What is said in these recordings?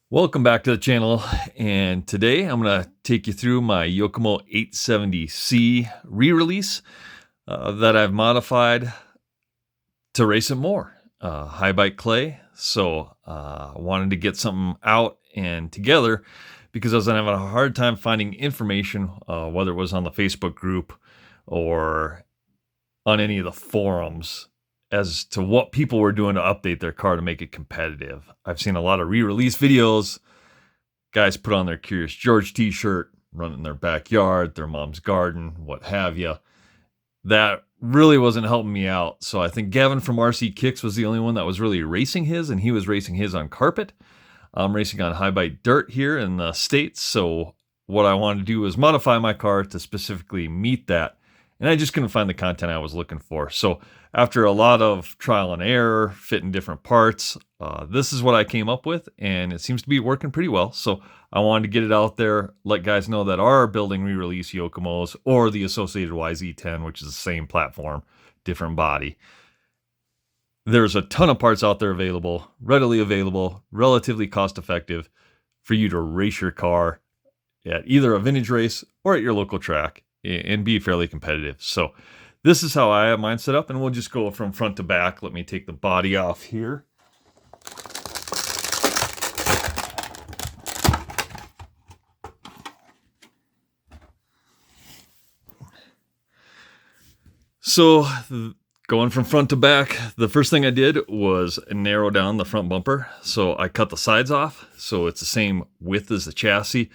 Welcome back to the channel, and today I'm going to take you through my Yokomo 870C re-release that I've modified to race it more. High bike clay, so I wanted to get something out and together because I was having a hard time finding information, whether it was on the Facebook group or on any of the forums, as to what people were doing to update their car to make it competitive. I've seen a lot of re-release videos. Guys put on their Curious George t-shirt, run in their backyard, their mom's garden, what have you. That really wasn't helping me out. So I think Gavin from RC Kicks was the only one that was really racing his, and he was racing his on carpet. I'm racing on high bike dirt here in the States. So what I wanted to do was modify my car to specifically meet that. And I just couldn't find the content I was looking for. So after a lot of trial and error, fitting different parts, this is what I came up with, and it seems to be working pretty well. So I wanted to get it out there, let guys know that are building re-release Yokomos or the associated YZ10, which is the same platform, different body. There's a ton of parts out there available, readily available, relatively cost effective for you to race your car at either a vintage race or at your local track and be fairly competitive. So this is how I have mine set up, and we'll just go from front to back. Let me take the body off here. So going from front to back, the first thing I did was narrow down the front bumper. So I cut the sides off, so it's the same width as the chassis.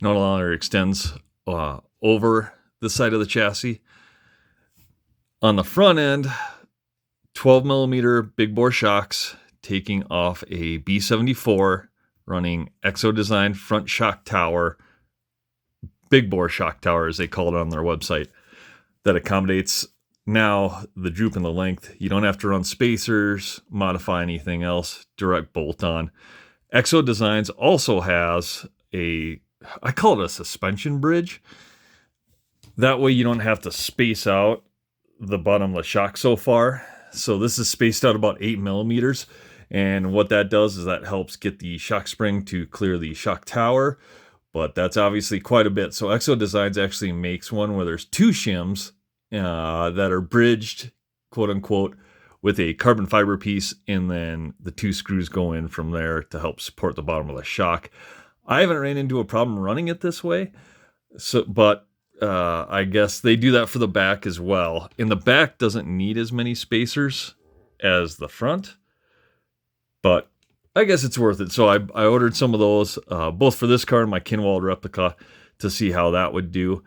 No longer extends over the side of the chassis. On the front end, 12 millimeter big bore shocks, taking off a B74, running Exo Design front shock tower, big bore shock tower as they call it on their website, that accommodates now the droop and the length. You don't have to run spacers, modify anything else, direct bolt on. Exo Designs also has I call it a suspension bridge. That way you don't have to space out the bottom of the shock so far. So this is spaced out about 8 millimeters. And what that does is that helps get the shock spring to clear the shock tower. But that's obviously quite a bit. So Exo Designs actually makes one where there's two shims that are bridged, quote unquote, with a carbon fiber piece. And then the two screws go in from there to help support the bottom of the shock. I haven't ran into a problem running it this way. But I guess they do that for the back as well. And the back doesn't need as many spacers as the front, but I guess it's worth it. So I ordered some of those, both for this car and my Kinwald replica, to see how that would do.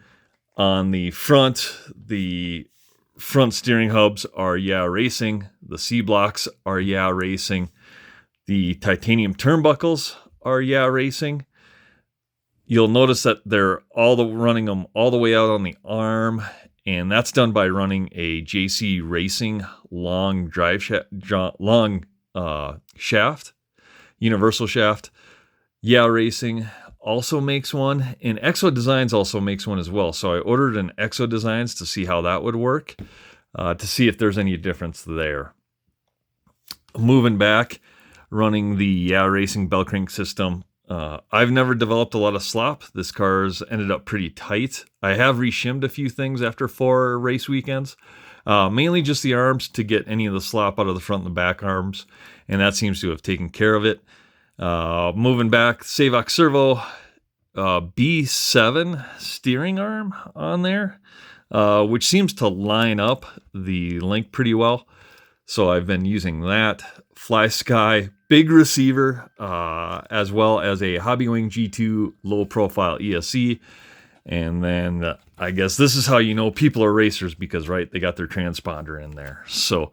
On the front steering hubs are Racing. The C-blocks are Racing. The titanium turnbuckles are Racing. You'll notice that they're running them all the way out on the arm, and that's done by running a JC Racing long shaft, universal shaft. Racing also makes one, and Exo Designs also makes one as well. So I ordered an Exo Designs to see how that would work, to see if there's any difference there. Moving back, running the Racing bell crank system. I've never developed a lot of slop. This car's ended up pretty tight. I have reshimmed a few things after 4 race weekends, mainly just the arms to get any of the slop out of the front and the back arms, and that seems to have taken care of it. Moving back, Savox Servo B7 steering arm on there, which seems to line up the link pretty well. So I've been using that. Flysky big receiver, as well as a Hobbywing G2 low profile ESC. And then I guess this is how you know people are racers, because they got their transponder in there. So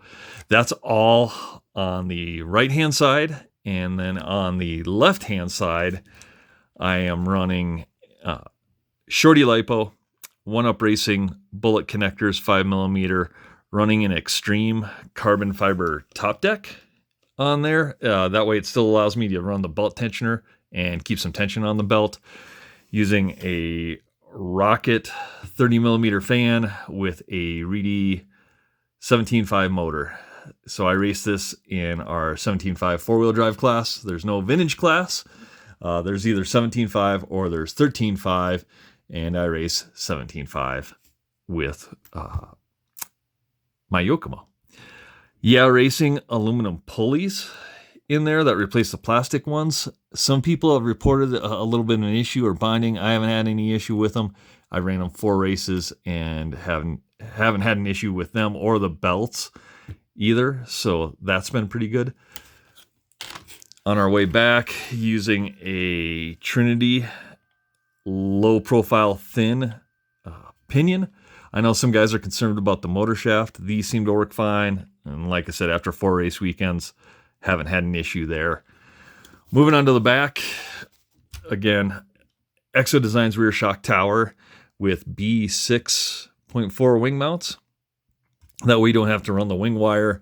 that's all on the right hand side. And then on the left hand side, I am running shorty Lipo, One Up Racing bullet connectors, 5 millimeter, running an extreme carbon fiber top deck on there. That way it still allows me to run the belt tensioner and keep some tension on the belt, using a Rocket 30 millimeter fan with a Reedy 17.5 motor. So I race this in our 17.5 four-wheel drive class. There's no vintage class. There's either 17.5 or there's 13.5, and I race 17.5 with my Yokomo. Yeah, racing aluminum pulleys in there that replace the plastic ones. Some people have reported a little bit of an issue or binding. I haven't had any issue with them. I ran them 4 races and haven't had an issue with them or the belts either. So that's been pretty good. On our way back, using a Trinity low profile thin pinion. I know some guys are concerned about the motor shaft. These seem to work fine. And like I said, after 4 race weekends, haven't had an issue there. Moving on to the back, again, Exo Designs rear shock tower with B6.4 wing mounts. That way you don't have to run the wing wire.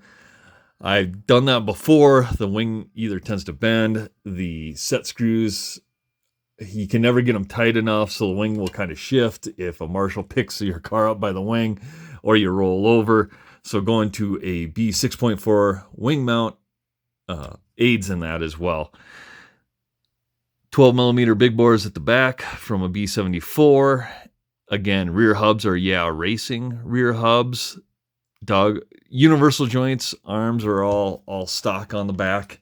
I've done that before. The wing either tends to bend. The set screws, you can never get them tight enough, so the wing will kind of shift if a marshal picks your car up by the wing or you roll over. So going to a B6.4 wing mount aids in that as well. 12 millimeter big bores at the back from a B74. Again, rear hubs are racing rear hubs. Universal joints, arms are all stock on the back.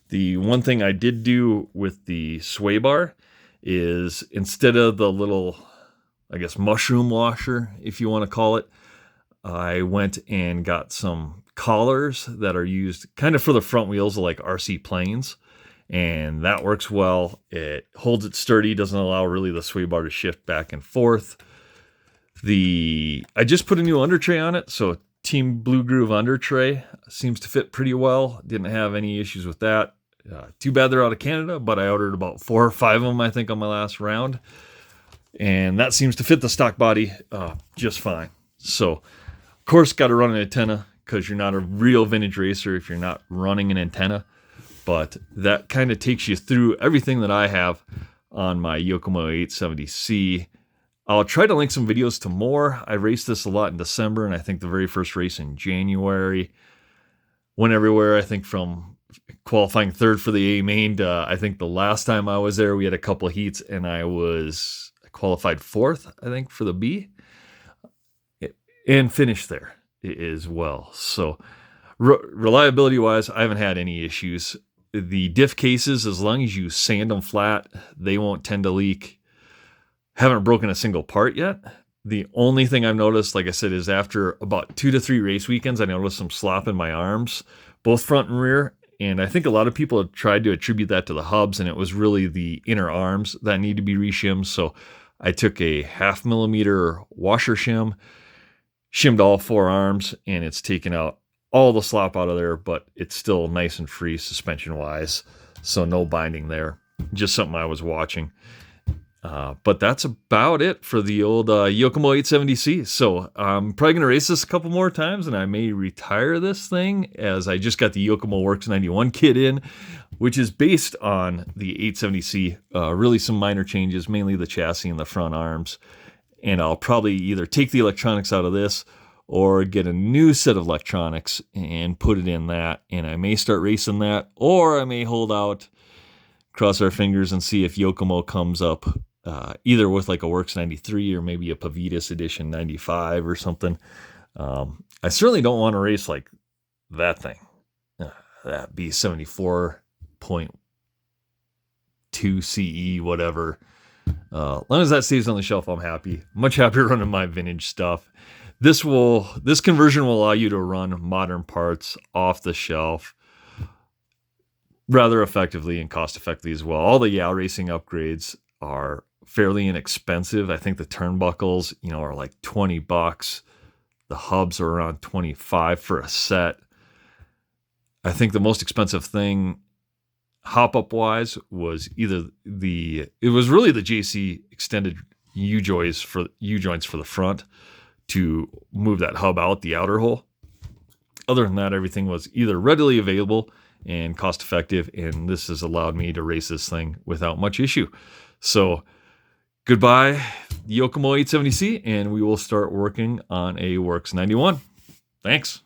The one thing I did do with the sway bar is instead of the little, I guess, mushroom washer, if you want to call it, I went and got some collars that are used kind of for the front wheels like RC planes, and that works well. It holds it sturdy, doesn't allow really the sway bar to shift back and forth. I just put a new under tray on it, so Team Blue Groove under tray seems to fit pretty well. Didn't have any issues with that. Too bad they're out of Canada, but I ordered about 4 or 5 of them, I think, on my last round. And that seems to fit the stock body just fine. So, of course, got to run an antenna because you're not a real vintage racer if you're not running an antenna. But that kind of takes you through everything that I have on my Yokomo 870C. I'll try to link some videos to more. I raced this a lot in December, and I think the very first race in January. Went everywhere, I think, from qualifying 3rd for the A main to, I think the last time I was there, we had a couple of heats, and I qualified 4th, I think, for the B. And finished there as well. So reliability-wise, I haven't had any issues. The diff cases, as long as you sand them flat, they won't tend to leak. Haven't broken a single part yet. The only thing I've noticed, like I said, is after about 2 to 3 race weekends, I noticed some slop in my arms, both front and rear. And I think a lot of people have tried to attribute that to the hubs, and it was really the inner arms that need to be reshimmed. So I took a 0.5 millimeter washer shimmed all 4 arms, and it's taken out all the slop out of there, but it's still nice and free suspension-wise. So no binding there. Just something I was watching. But that's about it for the old Yokomo 870C. So I'm probably going to race this a couple more times, and I may retire this thing as I just got the Yokomo Works 91 kit in, which is based on the 870C. Really some minor changes, mainly the chassis and the front arms. And I'll probably either take the electronics out of this or get a new set of electronics and put it in that. And I may start racing that, or I may hold out, cross our fingers, and see if Yokomo comes up. Either with like a Works 93 or maybe a Pavitas Edition 95 or something. I certainly don't want to race like that thing. That B74.2 CE, whatever. As long as that stays on the shelf, I'm happy. Much happier running my vintage stuff. This conversion will allow you to run modern parts off the shelf rather effectively and cost effectively as well. All the racing upgrades are fairly inexpensive. I think the turnbuckles, are like $20. The hubs are around $25 for a set. I think the most expensive thing hop-up wise was really the JC extended U-joints for the front to move that hub out the outer hole. Other than that, everything was either readily available and cost effective, and this has allowed me to race this thing without much issue. So goodbye, Yokomo 870C, and we will start working on a Works 91. Thanks.